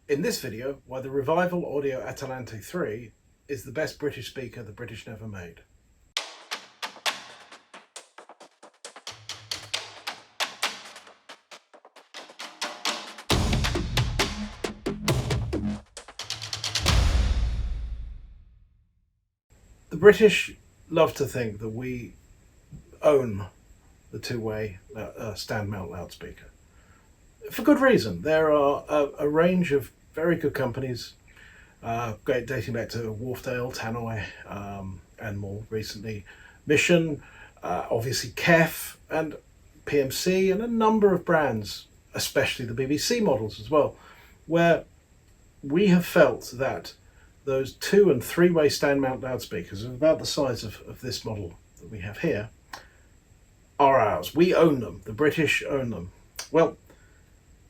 In this video, why the Revival Audio Atalante 3 is the best British speaker the British never made. The British love to think that we own the two-way stand mount loudspeaker. For good reason. There are a range of very good companies, dating back to Wharfdale, Tannoy, and more recently Mission, obviously KEF and PMC, and a number of brands, especially the BBC models as well, where we have felt that those 2- and 3-way stand mount loudspeakers, about the size of this model that we have here, are ours. We own them. The British own them. Well,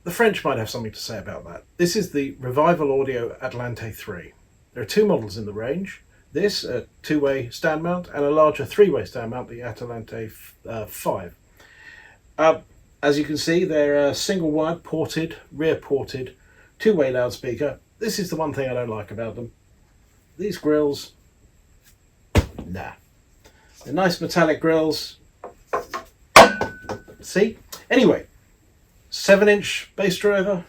the French might have something to say about that. This is the Revival Audio Atalante 3. There are two models in the range. This, a 2-way stand mount, and a larger 3-way stand mount, the Atalante 5. As you can see, they're a single wide ported, rear ported, 2-way loudspeaker. This is the one thing I don't like about them. These grills, nah. They're nice metallic grills. See? Anyway, 7-inch bass driver,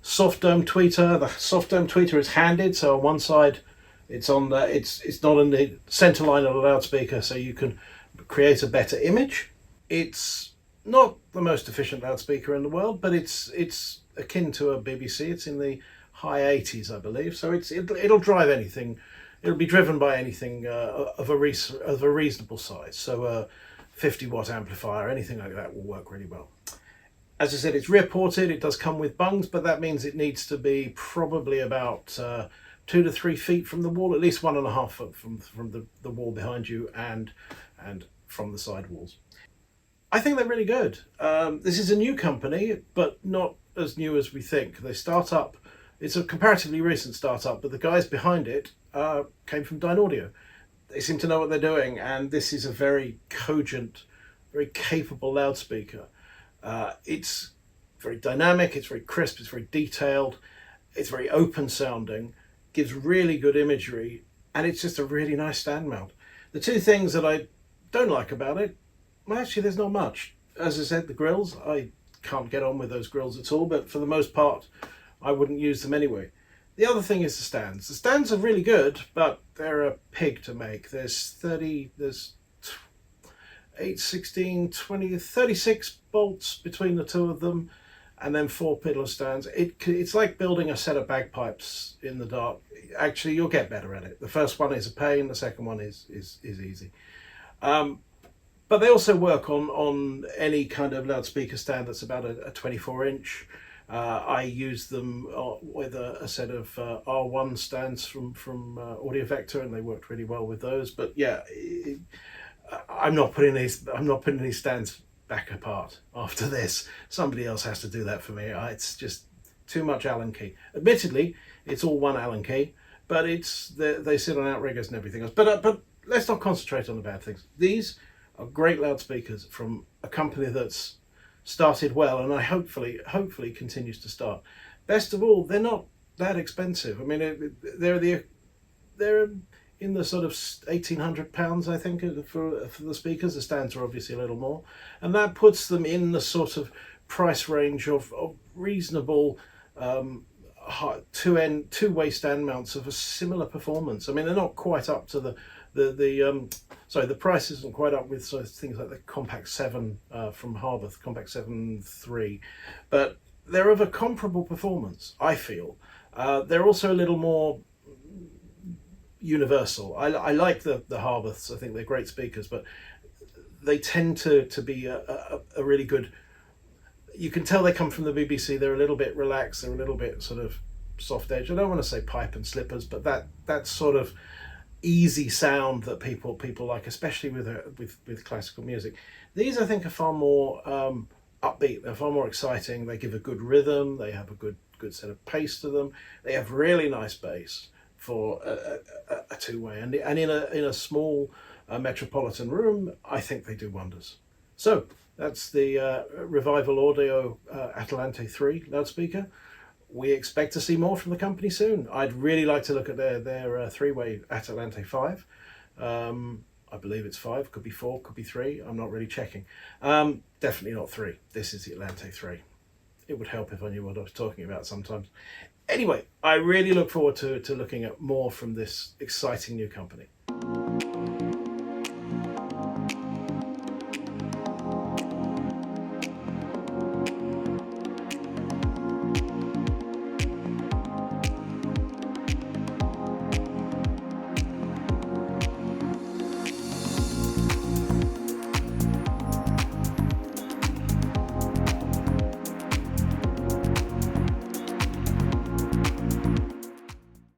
soft dome tweeter. The soft dome tweeter is handed, so on one side it's on the it's not in the center line of the loudspeaker, so you can create a better image. It's not the most efficient loudspeaker in the world, but it's akin to a BBC. It's in the high 80s, I believe, so it'll drive anything. It'll be driven by anything of a reasonable size. So a 50-watt amplifier, anything like that will work really well. As I said, it's rear ported. It does come with bungs, but that means it needs to be probably about 2 to 3 feet from the wall, at least 1.5 foot from the wall behind you and from the side walls. I think they're really good. This is a new company, but not as new as we think. They start up. It's a comparatively recent startup, but the guys behind it came from Dynaudio. They seem to know what they're doing, and this is a very cogent, very capable loudspeaker. It's very dynamic, it's very crisp, it's very detailed, it's very open sounding, gives really good imagery, and it's just a really nice stand mount. The two things that I don't like about it, well, actually there's not much. As I said, the grills, I can't get on with those grills at all, but for the most part I wouldn't use them anyway. The other thing is the stands. The stands are really good, but they're a pig to make. There's 8, 16, 20, 36 bolts between the two of them, and then 4 pillar stands. It's like building a set of bagpipes in the dark. Actually, you'll get better at it. The first one is a pain, the second one is easy. But they also work on any kind of loudspeaker stand that's about a 24-inch. I use them with a set of R1 stands from Audio Vector, and they worked really well with those. But yeah, I'm not putting these stands back apart after this. Somebody else has to do that for me. It's just too much Allen key. Admittedly, it's all one Allen key, but they sit on outriggers and everything else. But let's not concentrate on the bad things. These are great loudspeakers from a company that's started well, and I hopefully continues to start. Best of all, they're not that expensive. I mean, they're in the sort of £1,800, I think, for the speakers. The stands are obviously a little more, and that puts them in the sort of price range of reasonable two-way stand mounts of a similar performance. I mean, they're not quite up to the price isn't quite up with things like the Compact 7 from Harvard, Compact 7 III, but they're of a comparable performance, I feel. They're also a little more universal. I like the Harveths. I think they're great speakers, but they tend to be a really good. You can tell they come from the BBC. They're a little bit relaxed. They're a little bit sort of soft edge. I don't want to say pipe and slippers, but that sort of easy sound that people like, especially with classical music. These, I think, are far more upbeat. They're far more exciting. They give a good rhythm. They have a good set of pace to them. They have really nice bass for a two-way, and in a small metropolitan room, I think they do wonders. So that's the Revival Audio Atalante 3 loudspeaker. we expect to see more from the company soon. I'd really like to look at their three-way Atalante 5. I believe it's 5, could be 4, could be 3. I'm not really checking. Definitely not 3. This is the Atalante 3. It would help if I knew what I was talking about sometimes. Anyway, I really look forward to looking at more from this exciting new company.